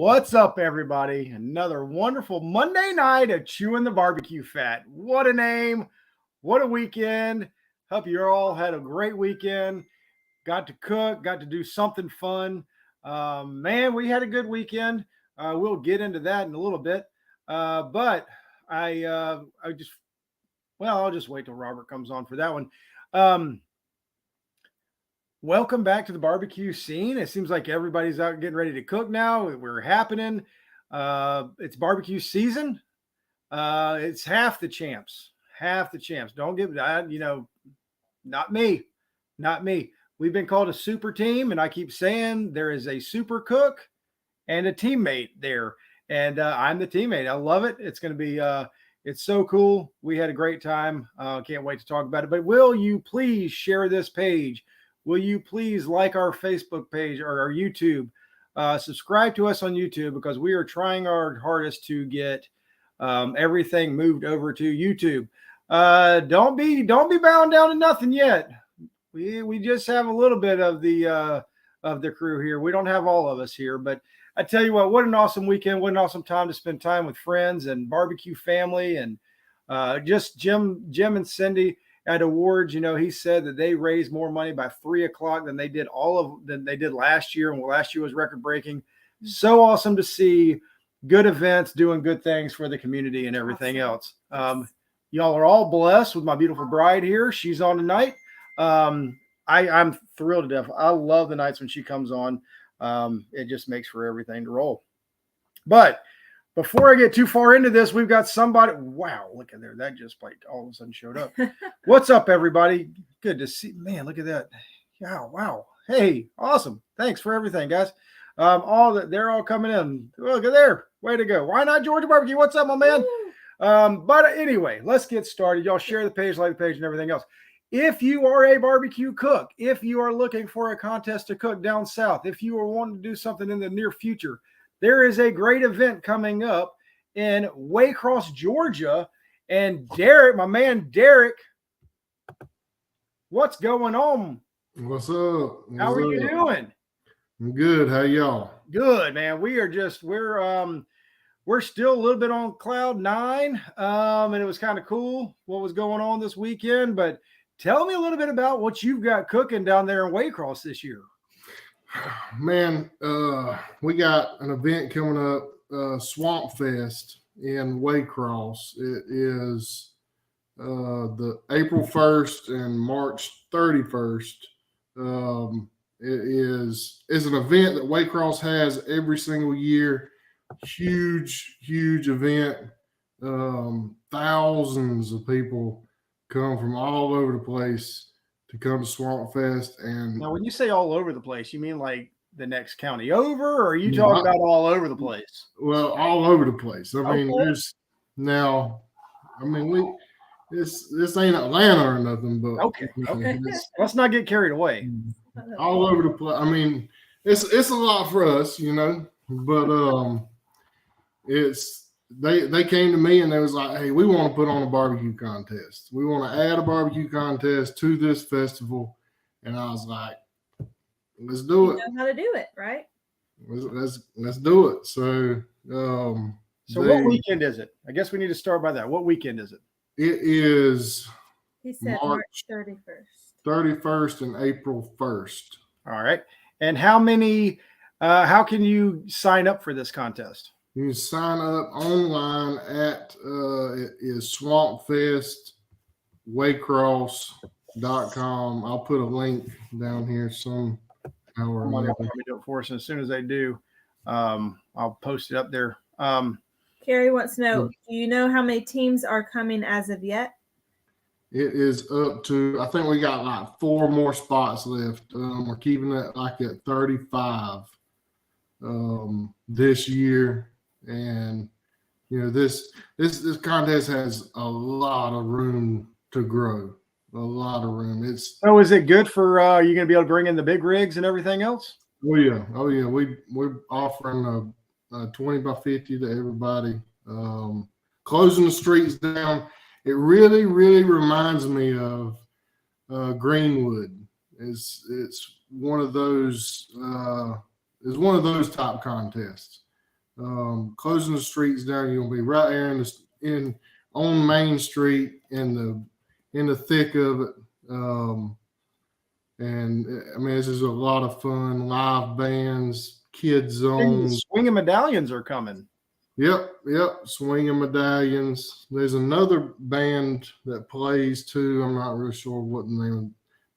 What's up, everybody? Another wonderful Monday night of Chewin the BBQ Fat. What a name. What a weekend. Hope you all had a great weekend. Got to cook, got to do something fun. Man, we had a good weekend. We'll get into that in a little bit. But I'll just wait till Robert comes on for that one. Welcome back to the barbecue scene. It seems like everybody's out getting ready to cook now. We're happening. It's barbecue season. It's half the champs. Don't give that, not me. We've been called a super team, and I keep saying there is a super cook and a teammate there. And I'm the teammate. I love it. It's going to be it's so cool. We had a great time. Can't wait to talk about it. But will you please share this page? Will you please like our Facebook page or our YouTube? Subscribe to us on YouTube because we are trying our hardest to get everything moved over to YouTube. Don't be bound down to nothing yet. We just have a little bit of the crew here. We don't have all of us here, but I tell you what an awesome weekend! What an awesome time to spend time with friends and barbecue family, and just Jim and Cindy at awards. He said that they raised more money by 3 o'clock than they did last year, and last year was record breaking. So awesome to see good events doing good things for the community and everything else. Y'all are all blessed with my beautiful bride here. She's on tonight. I'm thrilled to death. I love the nights when she comes on. It just makes for everything to roll. But before I get too far into this, we've got somebody. Wow, look at there. That just like all of a sudden showed up. What's up, everybody? Good to see. Man, look at that. Yeah, wow. Hey, awesome. Thanks for everything, guys. They're all coming in. Look at there. Way to go. Why not Georgia Barbecue? What's up, my man? But anyway, let's get started. Y'all share the page, like the page, and everything else. If you are a barbecue cook, if you are looking for a contest to cook down south, if you are wanting to do something in the near future, there is a great event coming up in Waycross, Georgia. And Derek, my man Derek, what's going on? What's up? How are you doing? I'm good. How y'all? Good, man. We're still a little bit on cloud nine. And it was kind of cool what was going on this weekend. But tell me a little bit about what you've got cooking down there in Waycross this year. Man, we got an event coming up, Swamp Fest in Waycross. It is the April 1st and March 31st. It's an event that Waycross has every single year. Huge event. Thousands of people come from all over the place to come to Swamp Fest. And now, when you say all over the place, you mean like the next county over, or are you talking about all over the place? Well, all over the place. I mean, this ain't Atlanta or nothing, but okay. Let's not get carried away. All over the place. I mean, it's a lot for us, but they came to me and they was like, hey, we want to put on a barbecue contest. We want to add a barbecue contest to this festival. And I was like, let's do it. You know how to do it, right? Let's do it. So what weekend is it? I guess we need to start by that. What weekend is it? It is, he said March 31st. 31st and April 1st. All right. And how can you sign up for this contest? You can sign up online at it is swampfestwaycross.com. I'll put a link down here somehow or another. Do it for us. And as soon as they do, I'll post it up there. Carrie wants to know, do you know how many teams are coming as of yet? It is up to, I think we got like 4 more spots left. We're keeping it like at 35 this year. And this contest has a lot of room to grow. A lot of room. So is it good for you going to be able to bring in the big rigs and everything else? Oh yeah. We're offering a 20 by 50 to everybody. Closing the streets down. It really reminds me of Greenwood. It's one of those. It's one of those type contests. closing the streets down. You're gonna be right there on Main Street in the thick of it. And I mean, this is a lot of fun. Live bands, kids zones. Swinging medallions are coming. Yep. Swinging medallions. There's another band that plays too. I'm not really sure what the name of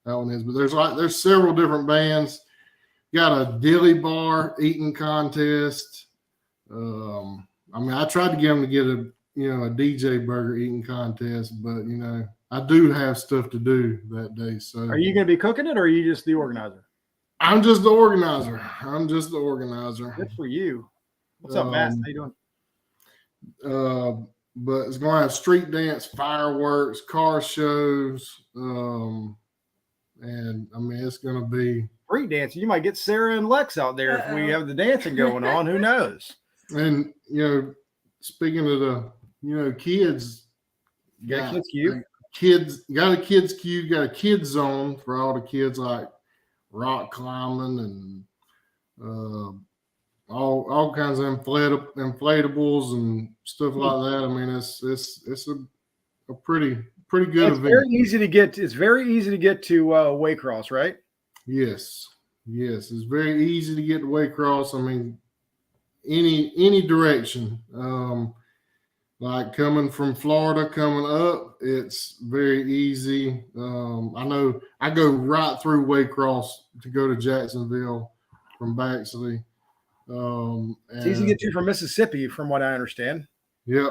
that one is, but there's several different bands. Got a dilly bar eating contest. I mean, I tried to get them to get a DJ burger eating contest, but I do have stuff to do that day. So, are you going to be cooking it, or are you just the organizer? I'm just the organizer. Good for you. What's up, Matt? How you doing? But it's going to have street dance, fireworks, car shows, and I mean, it's going to be street dancing. You might get Sarah and Lex out there if we have the dancing going on. Who knows? And speaking of the kids, got a kids queue. Got a kids queue, got a kids zone for all the kids, like rock climbing and all kinds of inflatables and stuff like that. I mean, it's a pretty good event. Very easy to get. It's very easy to get to Waycross, right? Yes, it's very easy to get to Waycross. I mean, any direction. Like coming from Florida, coming up, it's very easy. I know I go right through Waycross to go to Jacksonville from Baxley. It's easy to get to from Mississippi, from what I understand. Yeah,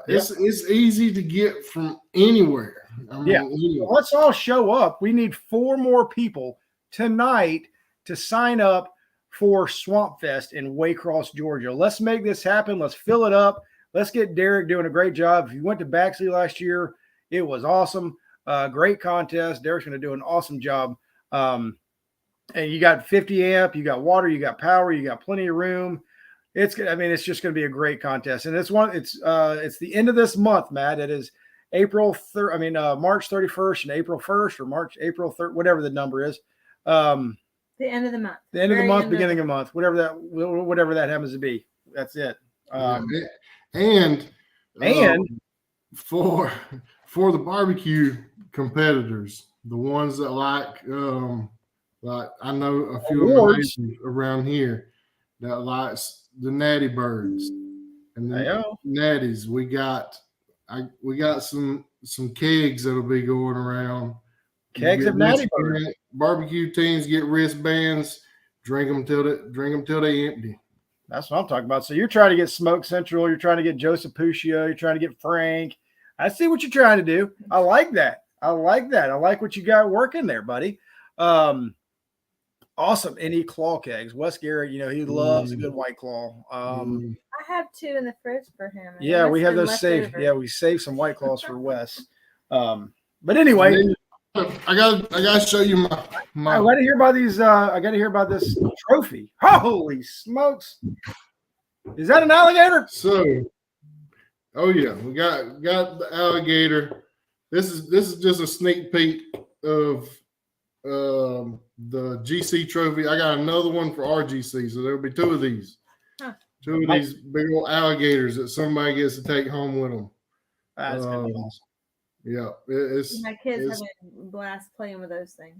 it's easy to get from anywhere. I mean, anywhere. Let's all show up. We need 4 more people tonight to sign up for Swamp Fest in Waycross, Georgia. Let's make this happen. Let's fill it up. Let's get Derek doing a great job. If you went to Baxley last year, it was awesome. Great contest. Derek's going to do an awesome job. And you got 50 amp, you got water, you got power, you got plenty of room. It's just going to be a great contest. And it's the end of this month, Matt. It is March 31st and April 1st, or April 3rd, whatever the number is. The end of the month. The end of the month, beginning of the month, whatever that happens to be. That's it. And for the barbecue competitors, the ones that like I know a few around here that likes the Natty Birds and the Natties. We got some kegs that'll be going around. Kegs of Natty Birds. Barbecue teams get wristbands. Drink them till they empty. That's what I'm talking about. So you're trying to get Smoke Central. You're trying to get Joseph Puccio. You're trying to get Frank. I see what you're trying to do. I like that. I like what you got working there, buddy. Awesome. Any claw kegs. Wes Garrett, he loves a good White Claw. I have 2 in the fridge for him. Yeah, we have those saved. Yeah, we saved some White Claws for Wes. But anyway, I gotta show you my. I got to hear about these. I got to hear about this trophy. Holy smokes! Is that an alligator? So, oh yeah, we got the alligator. This is just a sneak peek of the GC trophy. I got another one for RGC, so there'll be 2 of these. Two of these big old alligators that somebody gets to take home with them. That's gonna be awesome. Yeah, my kids have a blast playing with those things.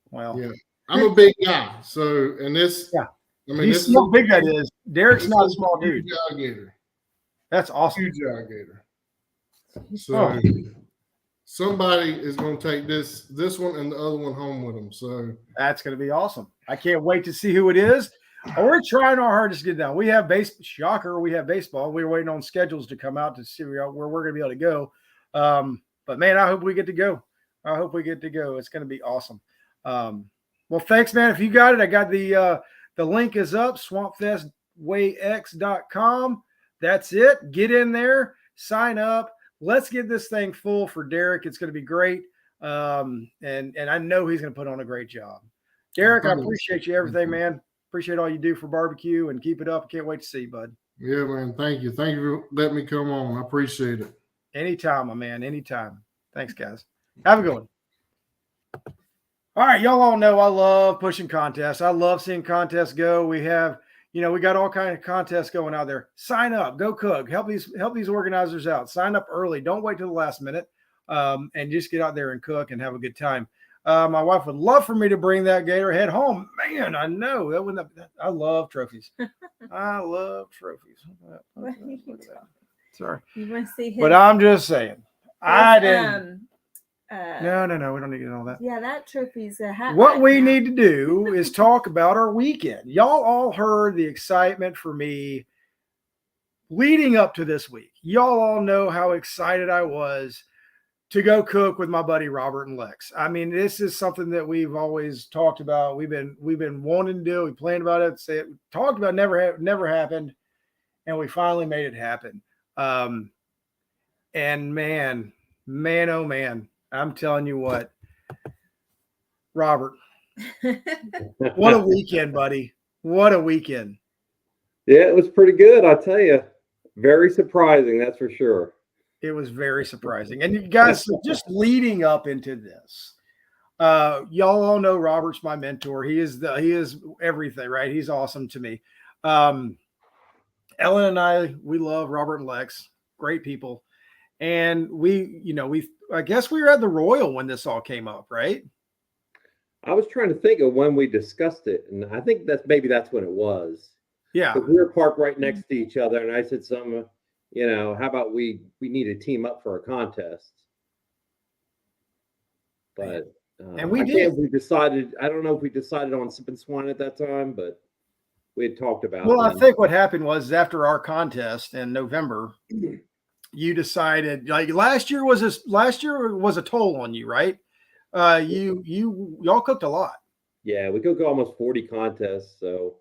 Well, yeah, I'm a big guy, so this. Yeah, I mean, this is how big that is. Derek's not a small dude. Huge alligator. That's awesome. Huge alligator. So somebody is going to take this one and the other one home with them. So that's going to be awesome. I can't wait to see who it is. We're trying our hardest to get down. We have shocker. We have baseball. We're waiting on schedules to come out to see where we're going to be able to go. But man, I hope we get to go. It's going to be awesome. Well, thanks, man. If you got it, I got the link is up, swampfestwayx.com. That's it. Get in there, sign up. Let's get this thing full for Derek. It's going to be great. And I know he's going to put on a great job. Derek, I appreciate you everything, man. Appreciate all you do for barbecue and keep it up. I can't wait to see you, bud. Yeah, man. Thank you. Thank you for letting me come on. I appreciate it. Anytime, my man. Anytime. Thanks, guys. Have a good one. All right. Y'all all know I love pushing contests. I love seeing contests go. We have, we got all kinds of contests going out there. Sign up, go cook, help these organizers out. Sign up early. Don't wait till the last minute, and just get out there and cook and have a good time. My wife would love for me to bring that gator head home. Man, I know that wouldn't. I love trophies. I love trophies. Sorry, You want to see his? but I'm just saying. I didn't. No. No. We don't need to get all that. Yeah, that trophy's a hat. What right we now. need to do is talk about our weekend. Y'all all heard the excitement for me leading up to this week. Y'all all know how excited I was to go cook with my buddy Robert and Lex. I mean, this is something that we've always talked about. We've been wanting to do. We planned about it, talked about it, never happened, and we finally made it happen. And man, oh man, I'm telling you what, Robert, what a weekend, buddy. What a weekend. Yeah, it was pretty good, I tell you. Very surprising, that's for sure. It was very surprising. And you guys, just leading up into this, y'all all know Robert's my mentor. He is everything, right? He's awesome to me. Ellen and I, we love Robert and Lex, great people. And I guess we were at the Royal when this all came up, right? I was trying to think of when we discussed it, and I think that's when it was. Yeah. We were parked right next to each other, and I said something, how about we need to team up for a contest? But and we did. I don't know if we decided on Sip N Swine at that time, but we had talked about it. Well, I think what happened was after our contest in November, you decided, like last year was a toll on you, right? Y'all cooked a lot. Yeah, we cooked almost 40 contests, so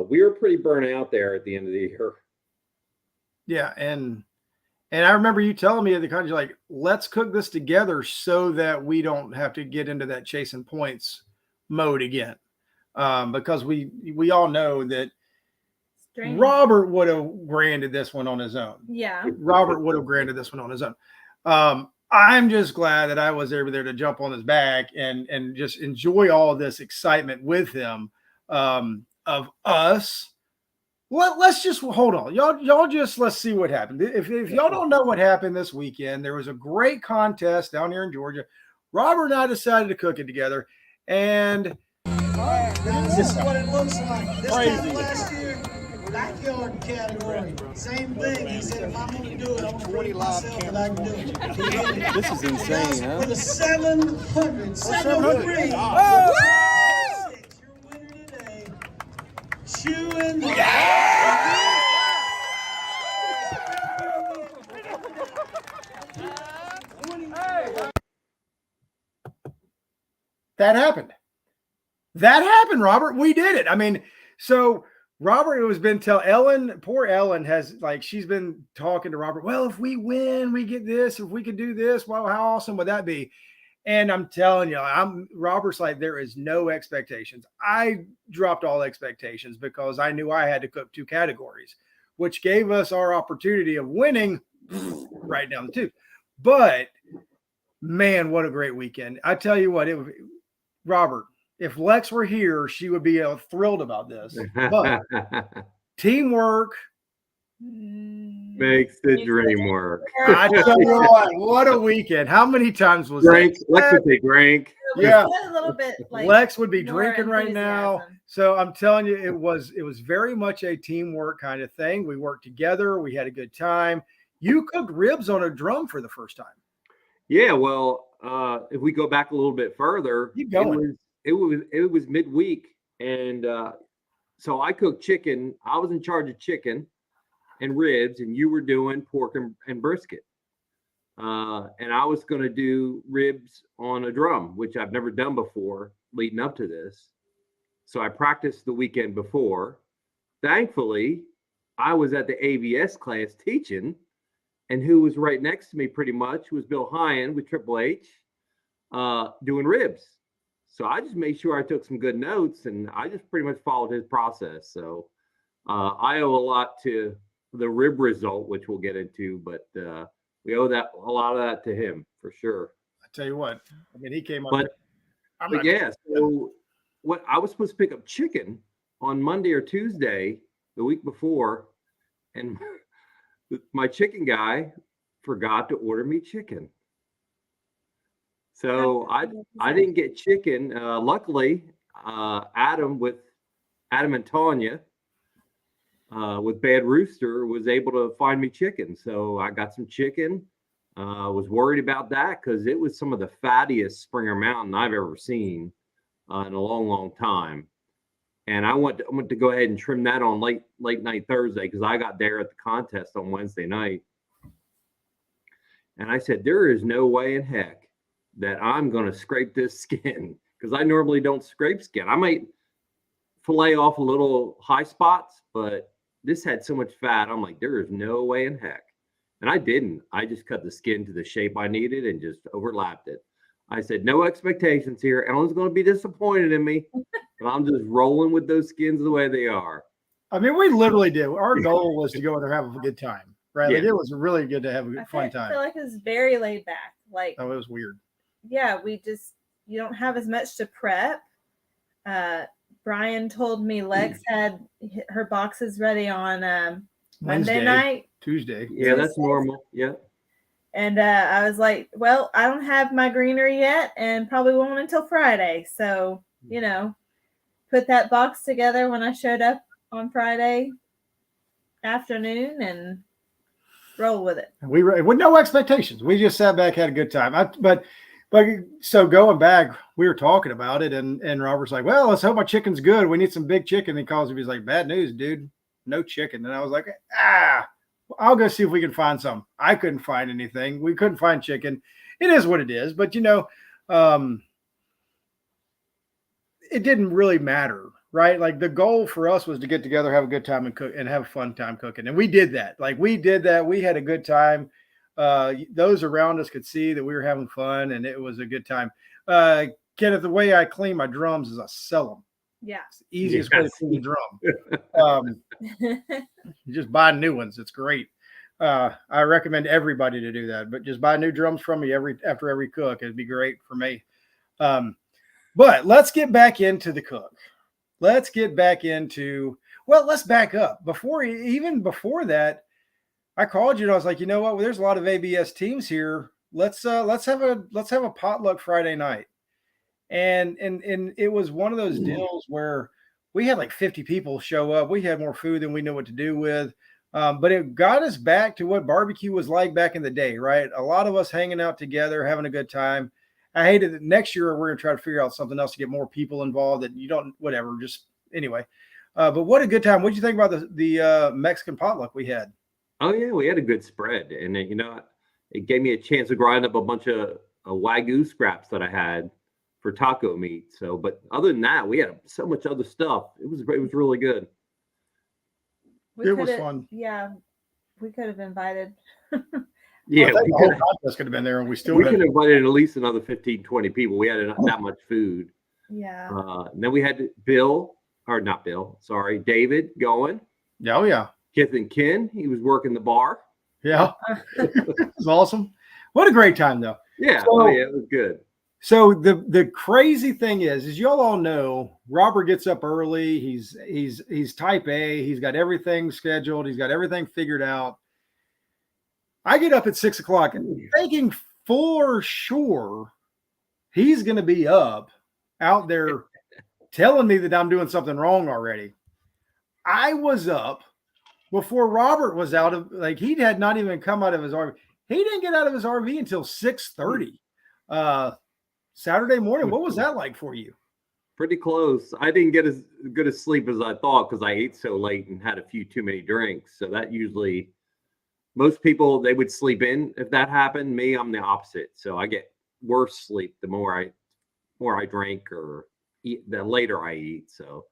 we were pretty burnt out there at the end of the year. Yeah, and I remember you telling me at the contest, like, let's cook this together so that we don't have to get into that chasing points mode again, because we all know that Robert would have granted this one on his own. Yeah, Robert would have granted this one on his own. I'm just glad that I was over there to jump on his back and just enjoy all of this excitement with him, of us. Let's just hold on. Y'all just let's see what happened. If y'all don't know what happened this weekend, there was a great contest down here in Georgia. Robert and I decided to cook it together, and this is what it looks like. This time last year, backyard category, same thing. He said, if I'm going to do it, I'm going to prove myself that I can do it. This is insane, huh? With a 700. Oh! Your winner today, Chewin the That happened. That happened, Robert. We did it. I mean, so Robert has been poor Ellen has, like, she's been talking to Robert. Well, if we win, we get this. If we could do this, well, how awesome would that be? And I'm telling you, Robert's like, there is no expectations. I dropped all expectations because I knew I had to cook 2 categories, which gave us our opportunity of winning right down the tooth. But man, what a great weekend. I tell you what, Robert, if Lex were here, she would be thrilled about this. But teamwork makes the dream work. I tell you what a weekend. How many times was drink? that? Lex would say drink. Yeah. A little bit like Lex would be more drinking right now. enthusiasm. So I'm telling you, it was very much a teamwork kind of thing. We worked together. We had a good time. You cooked ribs on a drum for the first time. Yeah, well, if we go back a little bit further, Keep going. It was midweek, and so I cooked chicken. I was in charge of chicken and ribs, and you were doing pork and brisket. And I was going to do ribs on a drum, which I've never done before leading up to this. So I practiced the weekend before. Thankfully, I was at the ABS class teaching, and who was right next to me pretty much was Bill Hyan with Triple H doing ribs. So I just made sure I took some good notes, and I just pretty much followed his process. So I owe a lot to the rib result, which we'll get into, but we owe a lot of that to him for sure. I tell you what, I mean, he came up. But yeah, so what I was supposed to pick up chicken on Monday or Tuesday, the week before, and my chicken guy forgot to order me chicken. So I didn't get chicken. Luckily, Adam and Tanya with Bad Rooster was able to find me chicken. So I got some chicken. Was worried about that because it was some of the fattiest Springer Mountain I've ever seen in a long, long time. And I went to go ahead and trim that on late night Thursday because I got there at the contest on Wednesday night. And I said, there is no way in heck that I'm going to scrape this skin because I normally don't scrape skin. I might fillet off a little high spots, but this had so much fat. I'm like, there is no way in heck. And I didn't. I just cut the skin to the shape I needed and just overlapped it. I said, no expectations here. Ellen's going to be disappointed in me, but I'm just rolling with those skins the way they are. I mean, we literally did. Our goal was to go in there and have a good time, right? Yeah. Like, it was really good to have a fun time. I feel like it was very laid back. Like, Oh, it was weird. yeah, you don't have as much to prep. Brian told me Lex had her boxes ready on Monday Wednesday, night. Tuesday. Yeah, that's normal. Yeah. And I was like, well, I don't have my greenery yet and probably won't until Friday. So, put that box together when I showed up on Friday afternoon and roll with it. We were with no expectations. We just sat back, had a good time. But so going back, we were talking about it, and Robert's like, well, let's hope my chicken's good. We need some big chicken. He calls me. He's like, bad news, dude. No chicken. And I was like, I'll go see if we can find some. I couldn't find anything. We couldn't find chicken. It is what it is. But, it didn't really matter, right? Like, the goal for us was to get together, have a good time, and cook and have a fun time cooking. And we did that. We had a good time. Those around us could see that we were having fun, and it was a good time. Kenneth, the way I clean my drums is I sell them. Yeah. It's the easiest way to clean a drum. You just buy new ones. It's great. I recommend everybody to do that, but just buy new drums from me after every cook. It'd be great for me. But let's get back into the cook. Let's back up. Before that, I called you and I was like, you know what? Well, there's a lot of ABS teams here. Let's have a potluck Friday night. And it was one of those deals where we had like 50 people show up. We had more food than we knew what to do with. But it got us back to what barbecue was like back in the day, right? A lot of us hanging out together, having a good time. I hated that next year we're going to try to figure out something else to get more people involved that you don't, whatever, just anyway. But what a good time. What did you think about the Mexican potluck we had? Oh, yeah, we had a good spread. And, it gave me a chance to grind up a bunch of Wagyu scraps that I had for taco meat. So, but other than that, we had so much other stuff. It was really good. It was fun. Yeah, we could have invited. Yeah, I think the whole contest could have been there, and we could have invited at least another 15, 20 people. We had that much food. Yeah. And then we had David going. Oh, yeah. Kith and Ken, he was working the bar. Yeah. It was awesome. What a great time, though. Yeah. So, it was good. So the crazy thing is y'all all know, Robert gets up early. He's type A. He's got everything scheduled. He's got everything figured out. I get up at 6 o'clock and thinking for sure he's going to be up out there telling me that I'm doing something wrong already. I was up before Robert was out of, he had not even come out of his RV. He didn't get out of his RV until 6:30 Saturday morning. What was that like for you? Pretty close. I didn't get as good a sleep as I thought because I ate so late and had a few too many drinks. So that usually, most people, they would sleep in if that happened. Me, I'm the opposite. So I get worse sleep the more I drink or eat, the later I eat. So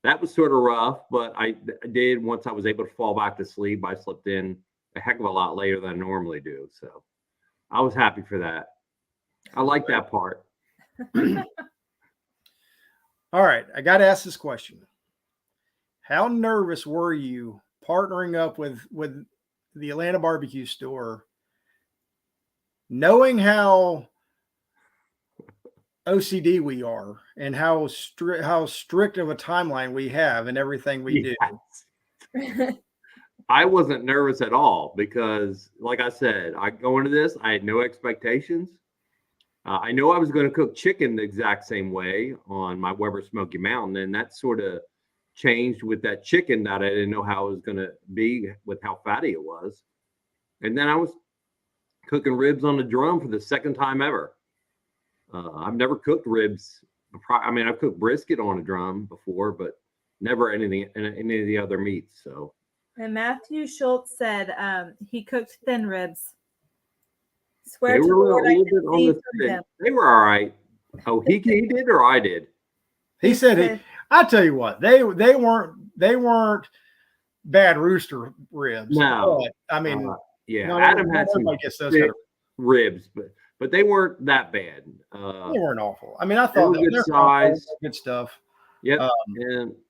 that was sort of rough, but I did, once I was able to fall back to sleep, I slept in a heck of a lot later than I normally do. So I was happy for that. I like that part. All right. I got to ask this question. How nervous were you partnering up with the Atlanta barbecue store, knowing how OCD we are and how strict of a timeline we have and everything we do. I wasn't nervous at all because, like I said, I go into this, I had no expectations. I know I was going to cook chicken the exact same way on my Weber Smoky Mountain, and that sort of changed with that chicken that I didn't know how it was going to be with how fatty it was. And then I was cooking ribs on the drum for the second time ever. I've never cooked ribs. I mean, I've cooked brisket on a drum before, but never any of the other meats. So. And Matthew Schultz said he cooked thin ribs. Swear They to were Lord, a little bit on the thin. They were all right. Oh, he did or I did? He said I tell you what, they weren't bad rooster ribs. No, but, I mean, yeah, no, Adam had some those ribs, but they weren't that bad. They weren't awful. I mean, I thought they were good size, good stuff. Yep,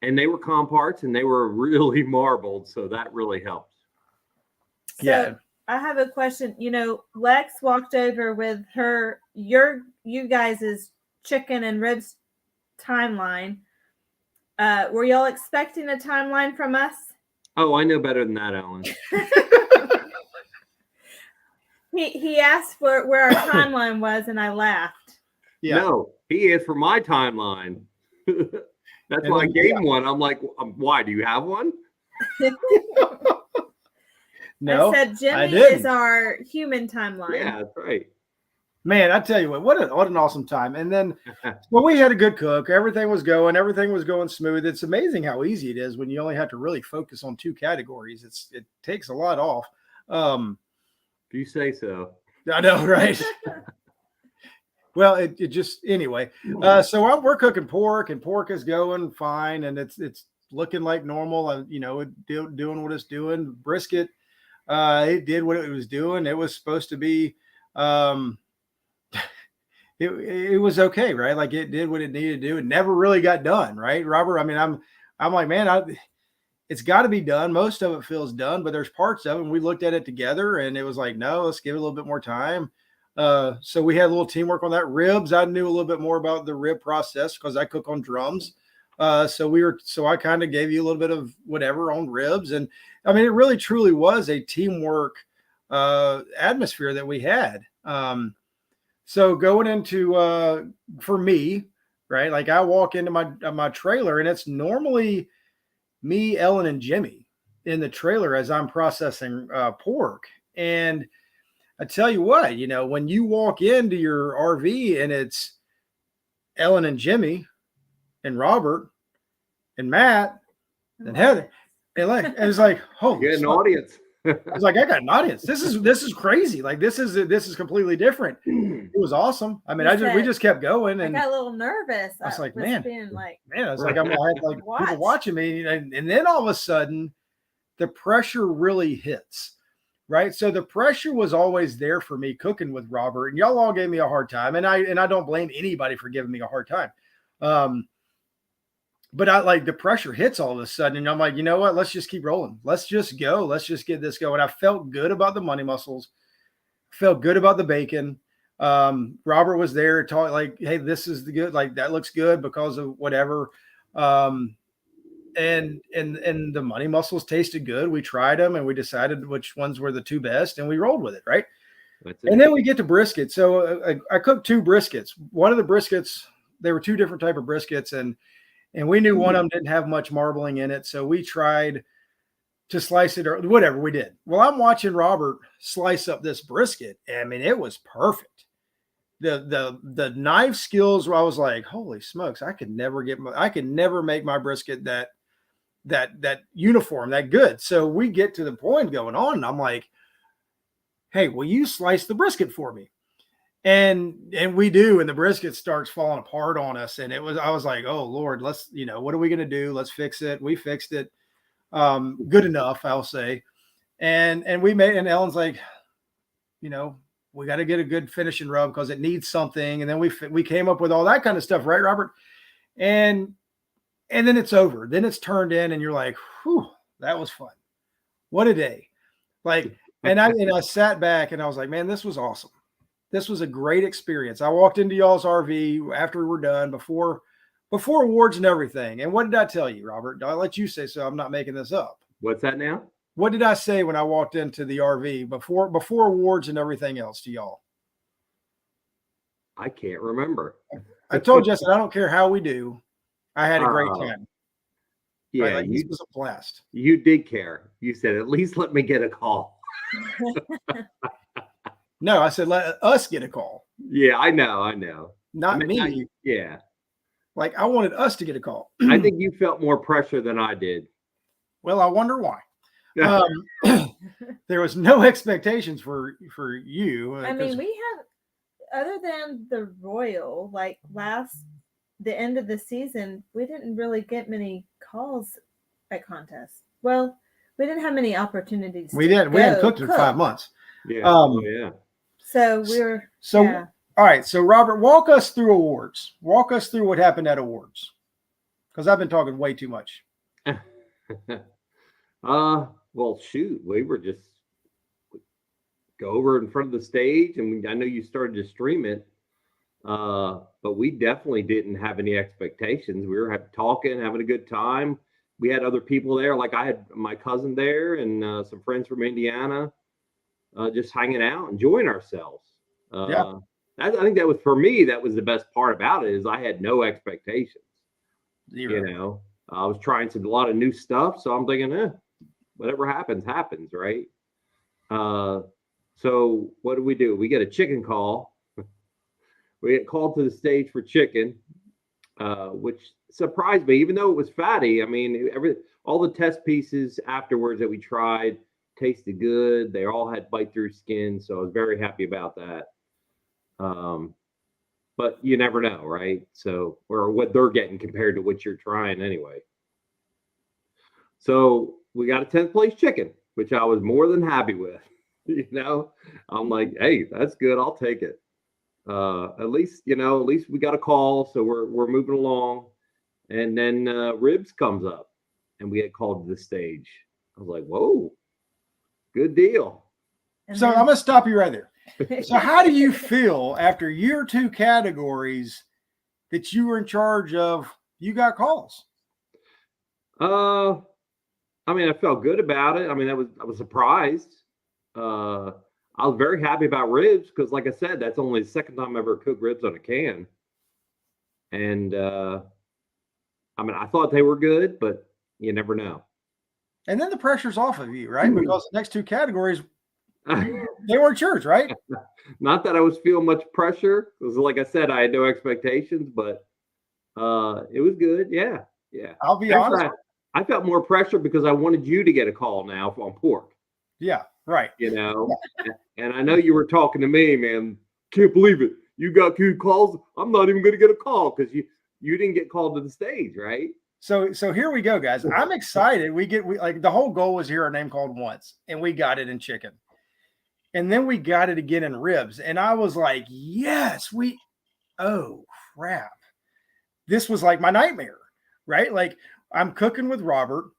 and they were comparts and they were really marbled, so that really helped. So yeah, I have a question. You know, Lex walked over with you guys' chicken and ribs timeline. Were y'all expecting a timeline from us? Oh, I know better than that, Ellen. He asked for where our timeline was, and I laughed. Yeah. No, he asked for my timeline. That's why I gave him one. I'm like, why? Do you have one? No, I said Jimmy is our human timeline. Yeah, that's right. Man, I tell you what an awesome time. And then, well, we had a good cook. Everything was going smooth. It's amazing how easy it is when you only have to really focus on two categories. It takes a lot off. If you say so. I know, right? Well, it just anyway. So we're cooking pork, and pork is going fine, and it's looking like normal. And doing what it's doing. Brisket, it did what it was doing. It was supposed to be. It was okay, right? Like it did what it needed to do. It never really got done, right, Robert? I mean, I'm like, man, it's got to be done. Most of it feels done, but there's parts of it. And we looked at it together, and it was like, no, let's give it a little bit more time. So we had a little teamwork on that. Ribs, I knew a little bit more about the rib process because I cook on drums. So I kind of gave you a little bit of whatever on ribs, and I mean, it really truly was a teamwork atmosphere that we had. So going into for me, right? Like I walk into my trailer, and it's normally me, Ellen, and Jimmy in the trailer as I'm processing pork. And I tell you what, when you walk into your RV and it's Ellen and Jimmy and Robert and Matt and Heather, and it's like, oh, you get an audience. It's like, I got an audience. This is crazy. Like this is completely different. It was awesome. I mean, we just kept going, and I got a little nervous. I was like, man, being like, it's like I'm gonna have like people watching me, and then all of a sudden, the pressure really hits, right? So the pressure was always there for me cooking with Robert, and y'all all gave me a hard time, and I don't blame anybody for giving me a hard time. But I like the pressure hits all of a sudden, and I'm like, you know what? Let's just keep rolling. Let's just go. Let's just get this going. I felt good about the money muscles. Felt good about the bacon. Robert was there talking like, hey, this is the good. Like that looks good because of whatever. And the money muscles tasted good. We tried them and we decided which ones were the two best, and we rolled with it, right? And then we get to brisket. So I cooked two briskets. One of the briskets, they were two different type of briskets, and we knew one of them didn't have much marbling in it. So we tried to slice it or whatever we did. Well, I'm watching Robert slice up this brisket. I mean, it was perfect. The knife skills, where I was like, holy smokes, I could never make my brisket that uniform, that good. So we get to the point going on, and I'm like, hey, will you slice the brisket for me? And we do, and the brisket starts falling apart on us. And I was like, oh Lord, let's, what are we going to do? Let's fix it. We fixed it. Good enough, I'll say. And and Ellen's like, we got to get a good finishing rub because it needs something. And then we came up with all that kind of stuff, right, Robert? And then it's over. Then it's turned in, and you're like, whew, that was fun. What a day. Like, and I sat back and I was like, man, this was awesome. this was a great experience. I walked into y'all's RV after we were done, before awards and everything. And what did I tell you, Robert? I'll let you say so. I'm not making this up. What's that now? What did I say when I walked into the RV before awards and everything else to y'all? I can't remember. I told Justin, I don't care how we do. I had a great Oh, time. Yeah, Right? Like, this was a blast. you did care. You said, at least let me get a call. No, I said, let us get a call, Yeah, I know. not I mean, me. Yeah. Like, I wanted us to get a call. I think you felt more pressure than I did. Well, I wonder why. There was no expectations for you. I mean, we have, other than the Royal, like the end of the season, we didn't really get many calls at contests. Well, we didn't have many opportunities. we hadn't cooked in 5 months. Yeah. Yeah. So we were. So, yeah. all right. So, Robert, walk us through awards. Walk us through what happened at awards, because I've been talking way too much. Well, shoot, we were just go over in front of the stage, and I know you started to stream it, but we definitely didn't have any expectations. We were talking, having a good time. We had other people there, like I had my cousin there and some friends from Indiana, just hanging out, enjoying ourselves. Yeah. I think that was, for me, that was the best part about it, is I had no expectations. Zero. You know, I was trying a lot of new stuff, so I'm thinking, whatever happens, right? So what do? We get a chicken call. We get called to the stage for chicken, which surprised me, even though it was fatty. I mean, all the test pieces afterwards that we tried tasted good. They all had bite through skin, so I was very happy about that. But you never know, right? So, or what they're getting compared to what you're trying anyway. So we got a 10th place chicken, which I was more than happy with. You know, I'm like, hey, that's good. I'll take it. At least we got a call, so we're moving along. And then ribs comes up, and we get called to the stage. I was like, whoa, good deal. So I'm gonna stop you right there. So how do you feel after year 2 categories that you were in charge of? You got calls. I mean, I felt good about it. I mean, I was surprised. I was very happy about ribs because, like I said, that's only the second time I ever cooked ribs on a can. And I mean, I thought they were good, but you never know. And then the pressure's off of you, right? Because the next 2 categories, they weren't yours, right? Not that I was feeling much pressure, because like I said, I had no expectations, but it was good. Yeah. I'll be honest. I felt more pressure because I wanted you to get a call now on pork. Yeah, right. You know, and I know you were talking to me, man. Can't believe it. You got 2 calls. I'm not even going to get a call because you didn't get called to the stage, right? So here we go, guys. I'm excited. We like the whole goal was hear our name called once, and we got it in chicken. And then we got it again in ribs. And I was like, yes, oh crap. This was like my nightmare, right? Like, I'm cooking with Robert.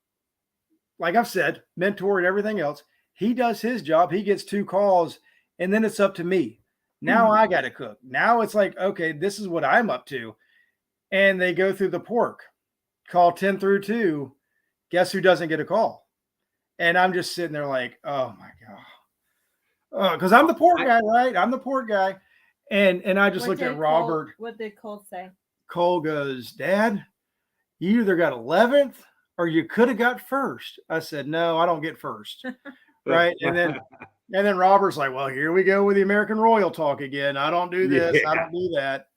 Like I've said, mentor and everything else. He does his job. He gets 2 calls, and then it's up to me. Now I got to cook. Now it's like, okay, this is what I'm up to. And they go through the pork. Call 10 through 2. Guess who doesn't get a call? And I'm just sitting there like, oh my God. Because I'm the pork guy, right? I'm the pork guy. And I just looked at Robert. What did Cole say? Cole goes, Dad, you either got 11th or you could have got first. I said, no, I don't get first. Right. And then Robert's like, well, here we go with the American Royal talk again. I don't do this. I don't do that.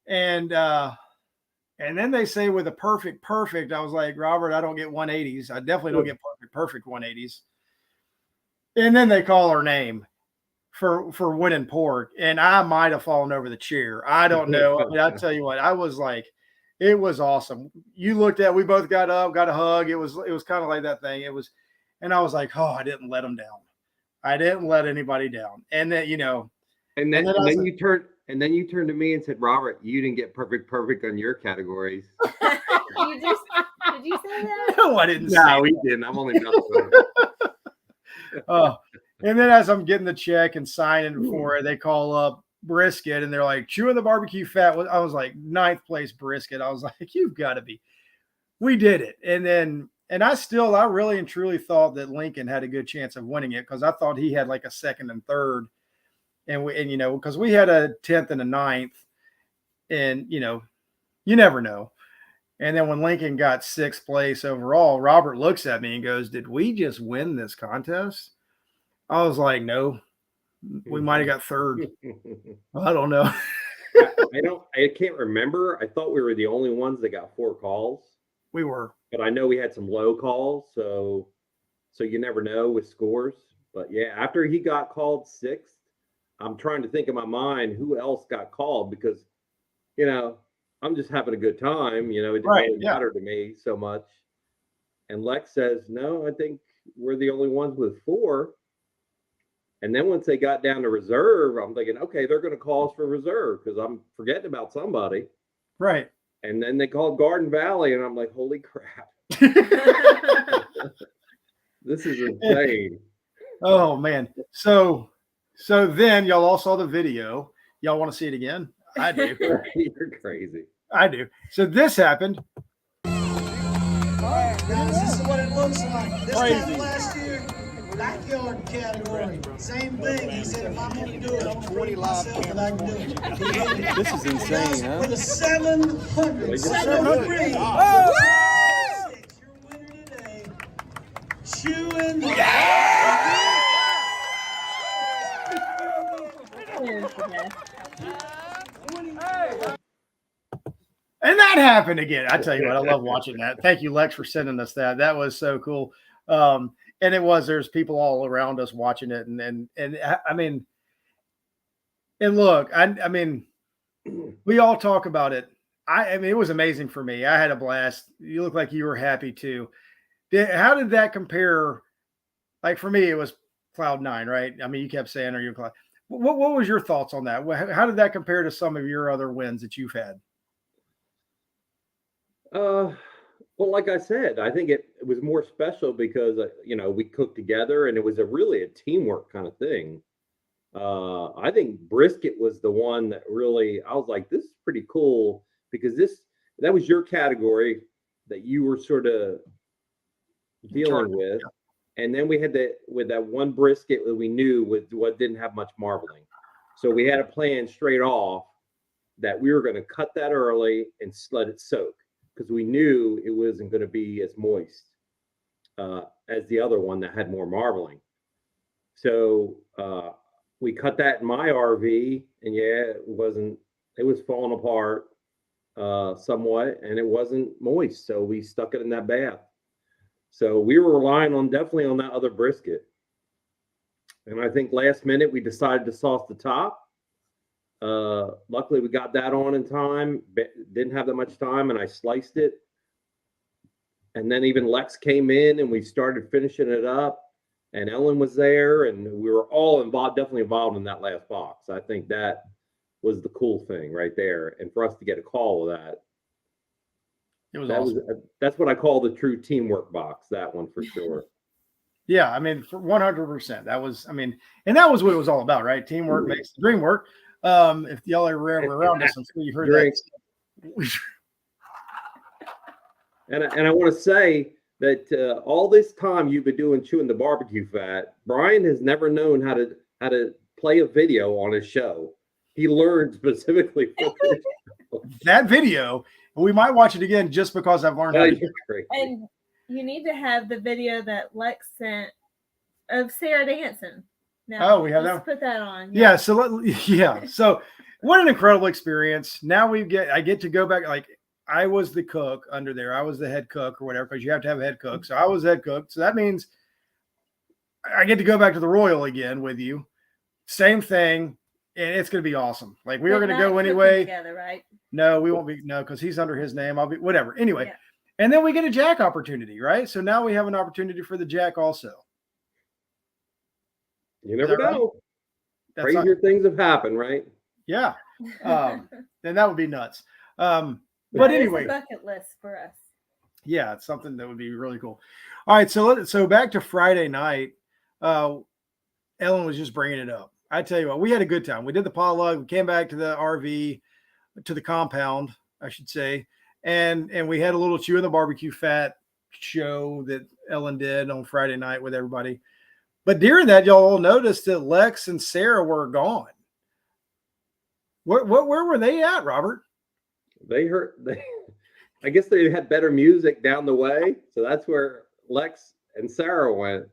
And then they say with a perfect. I was like, Robert, I don't get 180s. I definitely don't get perfect 180s. And then they call our name for winning pork. And I might have fallen over the chair. I don't know. I mean, I'll tell you what, I was like, it was awesome. You looked at, we both got up, got a hug. It was kind of like that thing. And I was like, oh, I didn't let them down. I didn't let anybody down. And then, and then you turned to me and said, Robert, you didn't get perfect on your categories. Did you say that? No, I didn't say No, we didn't. I'm only messing. And then as I'm getting the check and signing for it, they call up brisket, and they're like, Chewin the BBQ Fat. I was like, 9th place brisket. I was like, you've got to be. We did it. And I really and truly thought that Lincoln had a good chance of winning it, because I thought he had like a 2nd and 3rd. And because we had a 10th and a 9th, and you never know. And then when Lincoln got 6th place overall, Robert looks at me and goes, "Did we just win this contest?" I was like, "No, we might have got 3rd." I don't know. I can't remember. I thought we were the only ones that got 4 calls. We were, but I know we had some low calls, so you never know with scores. But yeah, after he got called 6th, I'm trying to think in my mind who else got called, because I'm just having a good time. It didn't really matter to me so much. And Lex says, "No, I think we're the only ones with 4." And then once they got down to reserve, I'm thinking, okay, they're going to call us for reserve, because I'm forgetting about somebody. Right. And then they called Garden Valley, and I'm like, holy crap. This is insane. Oh, man. So then y'all all saw the video. Y'all want to see it again? I do. You're crazy. I do. So this happened. All right, guys, this is what it looks like. This time last year, backyard category. Same thing. He said, if I'm going to do it, I'm going to myself that I can do it. This is insane, huh? For the 700. 700. Your winner today, Chewin the And that happened again. I tell you what, I love watching that. Thank you, Lex, for sending us that. That was so cool. And there's people all around us watching it. And I mean, and look, I mean, we all talk about it. I mean, it was amazing for me. I had a blast. You look like you were happy too. How did that compare? Like for me, it was cloud 9, right? I mean, you kept saying, "Are you cloud?" What was your thoughts on that? How did that compare to some of your other wins that you've had? Well, like I said, I think it was more special because, we cooked together, and it was really a teamwork kind of thing. I think brisket was the one that really, I was like, this is pretty cool, because that was your category that you were sort of dealing with. And then we had that one brisket that we knew with what didn't have much marbling. So we had a plan straight off that we were going to cut that early and let it soak, because we knew it wasn't going to be as moist as the other one that had more marbling. So we cut that in my RV, and it was falling apart somewhat, and it wasn't moist. So we stuck it in that bath. So we were relying definitely on that other brisket. And I think last minute we decided to sauce the top. Luckily we got that on in time. Didn't have that much time, and I sliced it. And then even Lex came in, and we started finishing it up. And Ellen was there, and we were all definitely involved in that last box. I think that was the cool thing right there. And for us to get a call with that, it was awesome. That's what I call the true teamwork box. That one for sure. Yeah, I mean, for 100%. That was, and that was what it was all about, right? Teamwork makes the dream work. If y'all are around us, I'm sure you heard that. And I want to say that all this time you've been doing Chewin the BBQ Fat, Brian has never known how to play a video on his show. He learned specifically for that video. We might watch it again just because I've learned how to do it. And you need to have the video that Lex sent of Sarah dancing. Now, we have that. Put that on. Yeah. So what an incredible experience. Now I get to go back. Like, I was the cook under there. I was the head cook or whatever, because you have to have a head cook. So I was head cook. So that means I get to go back to the Royal again with you. Same thing. And it's going to be awesome. Like, we are going to go anyway. Together, right? No, we won't be. No, because he's under his name. I'll be whatever. Anyway. Yeah. And then we get a Jack opportunity, right? So now we have an opportunity for the Jack also. You never know. Right? Crazier things have happened, right? Yeah. Then that would be nuts. But anyway, bucket list for us. Yeah, it's something that would be really cool. All right, so back to Friday night. Ellen was just bringing it up. I tell you what, we had a good time. We did the potluck. We came back to the RV, to the compound, I should say, and we had a little Chewin the BBQ Fat show that Ellen did on Friday night with everybody. But during that, y'all noticed that Lex and Sarah were gone. Where were they at, Robert? I guess they had better music down the way, so that's where Lex and Sarah went.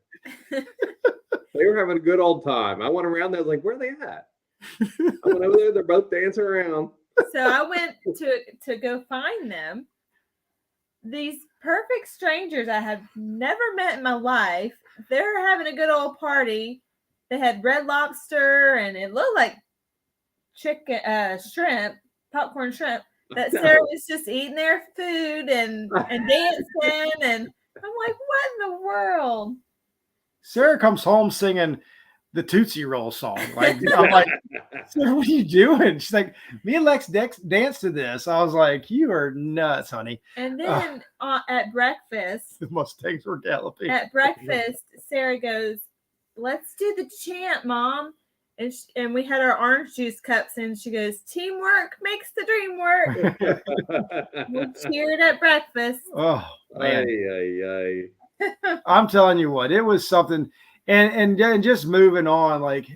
They were having a good old time. I went around there, I was like, where are they at? I went over there, they're both dancing around. So I went to go find them. These perfect strangers I have never met in my life. They're having a good old party. They had Red Lobster, and it looked like chicken, shrimp, popcorn shrimp. That Sarah was just eating their food and dancing, and I'm like, what in the world? Sarah comes home singing the Tootsie Roll song. Like, I'm like, Sarah, what are you doing? She's like, me and Lex danced to this. I was like, you are nuts, honey. And then at breakfast, The Mustangs were galloping. At breakfast, Sarah goes, let's do the chant, Mom. And we had our orange juice cups, and she goes, teamwork makes the dream work. We cheered at breakfast. Oh, man. Ay. I'm telling you what, it was something. And just moving on, like,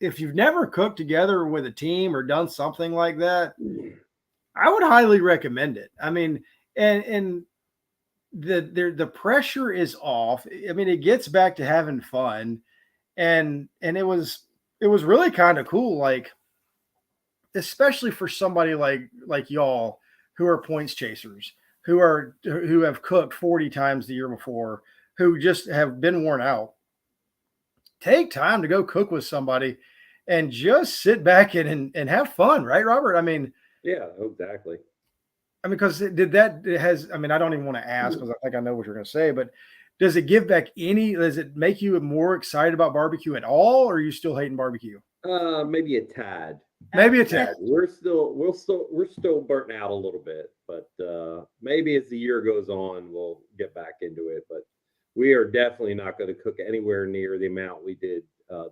if you've never cooked together with a team or done something like that, I would highly recommend it. I mean, and the pressure is off. I mean, it gets back to having fun. And it was really kind of cool, like, especially for somebody like y'all who are points chasers, who have cooked 40 times the year before, who just have been worn out. Take time to go cook with somebody and just sit back and have fun, right, Robert? I mean, Yeah, exactly. I mean, because I don't even want to ask because I think I know what you're going to say, but does it give back does it make you more excited about barbecue at all, or are you still hating barbecue? Maybe a tad. Maybe a tad. We're still burnt out a little bit, but maybe as the year goes on, we'll get back into it. But we are definitely not going to cook anywhere near the amount we did